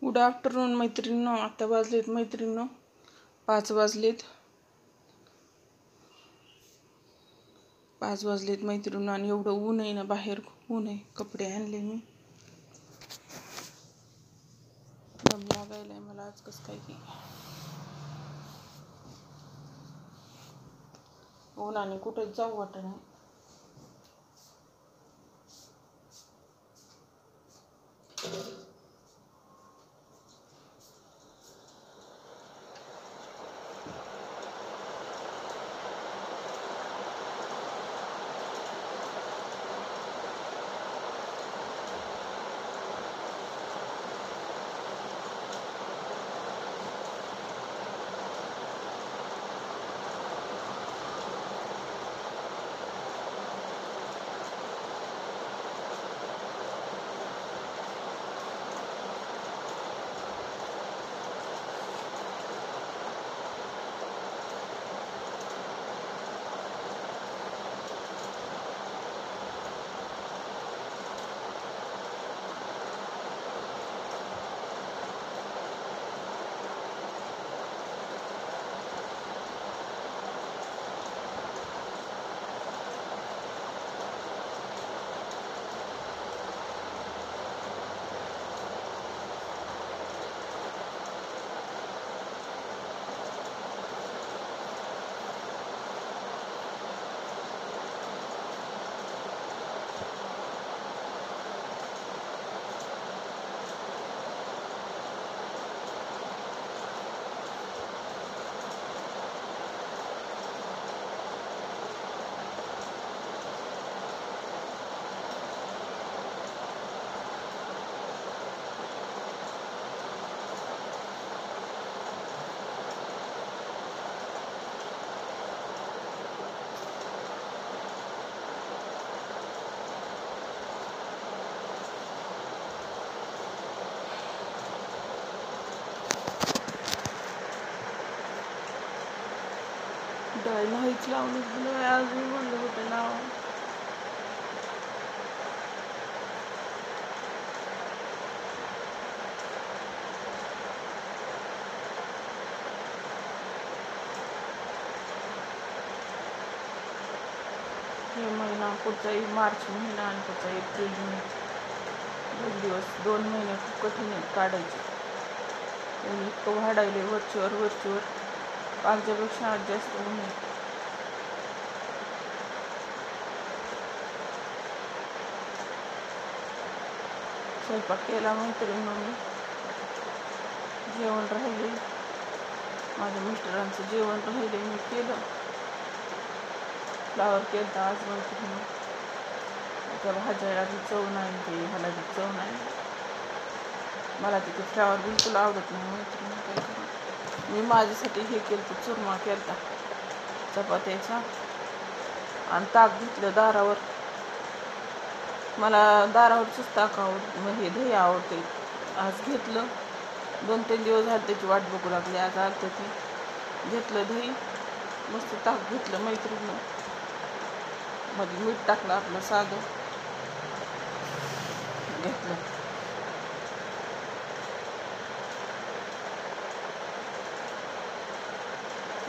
Good afternoon मैत्रिणींनो. आता वाजलेत मैत्रिणींनो 5 वाजलेत. 5 वाजलेत मैत्रिणींनो. आणि एवढं ऊन आहे ना, बाहेर खूप ऊन आहे. कपडे आणले मी. दम लागायलाय मला आज कसं काय की. उन्हाने कुठं जाऊ वाटत नाही. डाळ नाहीच लावून दिलं. आज मी म्हणलं होतं लावा. हे महिना पुढचाही मार्च महिना आणि पुढचा एप्रिल महिना 2 दिवस 2 महिने खूप कठीण आहेत काढायचे. इतकं वाढायले वरचीवर कालच्यापेक्षा आज जास्त ऊन आहे. स्वयंपाक केला मैत्रिणींनो. मी जेवण राहिले, माझ्या मिस्टरांचं जेवण राहिले, मी केलं. फ्लावर केलं आज मैत्रिणींनो. त्या भाज्याला ती चव नाही, ते ह्याला ती चव नाही. मला तिथे फ्लावर बिलकुल आवडत नाही मैत्रिणी. काय करू. मी माझ्यासाठी हे केलं, चुरमा केला चपात्याचा आणि ताक घेतलं दारावर. मला दारावरचंच ताक आवडतं, मग हे दही आवडते. आज घेतलं. 2-3 दिवस झाले त्याची वाट बघू लागली. आज आलं ते घेतलं दही, मस्त ताक घेतलं मैत्रिणी. मध्ये मीठ टाकलं आपलं साधं घेतलं.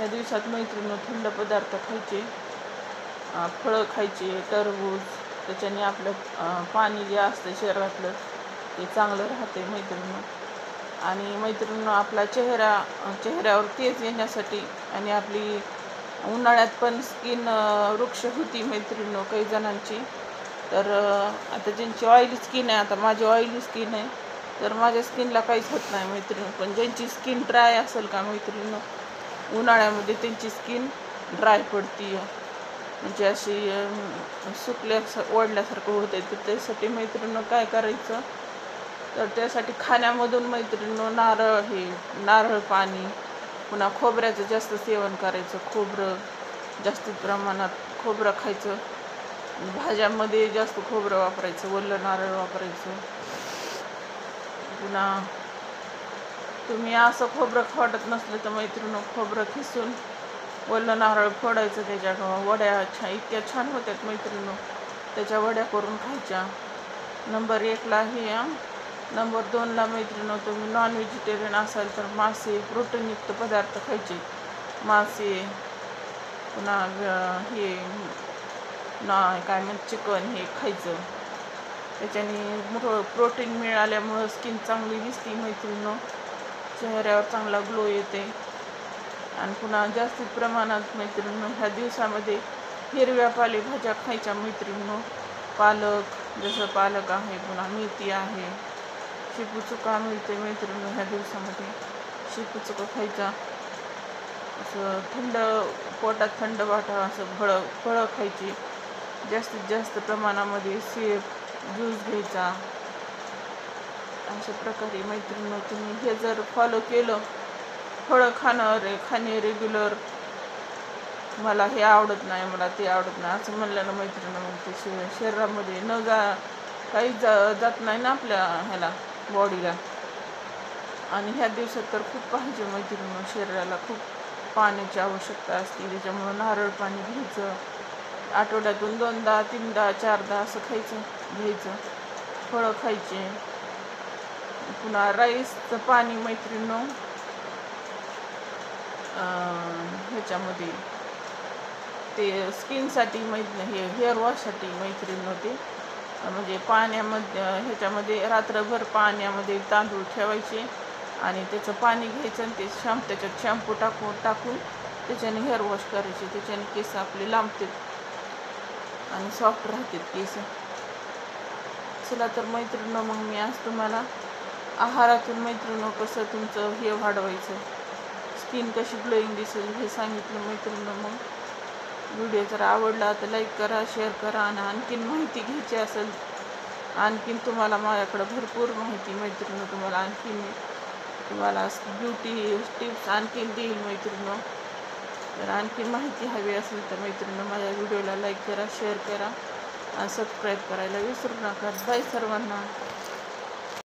या दिवसात मैत्रिणी थंड पदार्थ खायचे, फळं खायचे, टरबूज. त्याच्याने आपलं पाणी जे असतं शरीरातलं ते चांगलं राहते मैत्रिणी. आणि मैत्रिणी आपला चेहऱ्यावर तेज येण्यासाठी आणि आपली उन्हाळ्यात पण स्किन वृक्ष होती मैत्रिणी काही जणांची. तर आता ज्यांची ऑइली स्किन आहे, आता माझी ऑइली स्किन आहे, तर माझ्या स्किनला काहीच होत नाही मैत्रिणी. पण ज्यांची स्किन ड्राय असेल का मैत्रिणी, उन्हाळ्यामध्ये त्यांची स्किन ड्राय पडती, म्हणजे अशी ओढल्यासारखं होते. तर त्यासाठी मैत्रिणी काय करायचं, तर त्यासाठी खाण्यामधून मैत्रिणी नारळ पाणी, पुन्हा खोबऱ्याचं जास्त सेवन करायचं. खोबरं जास्त प्रमाणात खोबरं खायचं. भाज्यामध्ये जास्त खोबरं वापरायचं, ओलं नारळ वापरायचं. पुन्हा तुम्ही असं खोबरं फोडत नसलं तर मैत्रिणी खोबरं खिसून ओलं नारळ फोडायचं, त्याच्या वड्या इतक्या छान होत्यात मैत्रिणी. त्याच्या वड्या करून खायच्या. नंबर 1ला हे नंबर 2ला मैत्रिणी तुम्ही नॉन व्हेजिटेरियन असाल तर मासे, प्रोटीनयुक्त पदार्थ खायचे. मासे, पुन्हा हे काय म्हणतात चिकन हे खायचं. त्याच्याने प्रोटीन मिळाल्यामुळं स्किन चांगली दिसते मैत्रिणींनो, चेहऱ्यावर चांगला ग्लो येते. आणि पुन्हा जास्तीत प्रमाणात मैत्रिणींनो ह्या दिवसामध्ये हिरव्या पालेभाज्या खायच्या मैत्रिणींनो. पालक, जसं पालक आहे, पुन्हा मेथी आहे, शेपूचुका मिळते मैत्रिणींनो ह्या दिवसामध्ये. शेपूचुका खायचा. असं थंड पोटात थंड वाटावं असं फळं खायची. जास्तीत जास्त प्रमाणामध्ये सेब ज्यूस घ्यायचा. अशा प्रकारे मैत्रिणींनो तुम्ही हे जर फॉलो केलं, फळं खाणे रेग्युलर, मला हे आवडत नाही, मला ते आवडत नाही असं म्हणलं ना मैत्रिणींनो, मग ते शरीरामध्ये काही जात नाही ना आपल्या ह्याला बॉडीला. आणि ह्या दिवसात तर खूप पाहिजे मैत्रिणींनो, शरीराला खूप पाण्याची आवश्यकता असते. त्याच्यामुळं नारळ पाणी घ्यायचं. आठवड्यातून 2दा 3दा 4दा असं घ्यायचं. फळं खायचे. पुन्हा राईसचं पाणी मैत्रिणींनो ह्याच्यामध्ये ते स्किनसाठी हे हेअर वॉशसाठी मैत्रिणींनो ते म्हणजे पाण्यामध्ये ह्याच्यामध्ये रात्रभर पाण्यामध्ये तांदूळ ठेवायचे आणि त्याचं पाणी घ्यायचं आणि ते त्याच्यात शॅम्पू टाकून त्याच्याने हेअर वॉश करायचे. त्याच्याने केस आपले लांबतात आणि सॉफ्ट राहतात केस. चला तर मैत्रिणींनो, मग मी आज तुम्हाला आहारातून मैत्रिणींनो कसं तुमचं हे वाढवायचं, स्किन कशी ग्लोईंग दिसेल हे सांगितलं मैत्रिणींनो. मग व्हिडिओ जर आवडला तर लाईक करा, शेअर करा. आणि आणखीन माहिती घ्यायची असेल, आणखीन तुम्हाला माझ्याकडं भरपूर माहिती मैत्रिणींनो, तुम्हाला ब्युटी टिप्स आणखीन देईल मैत्रिणींनो. जर आणखीन माहिती हवी असेल तर मैत्रिणींनो माझ्या व्हिडिओला लाईक करा, शेअर करा आणि सबस्क्राईब करायला विसरू नका. बाय सर्वांना.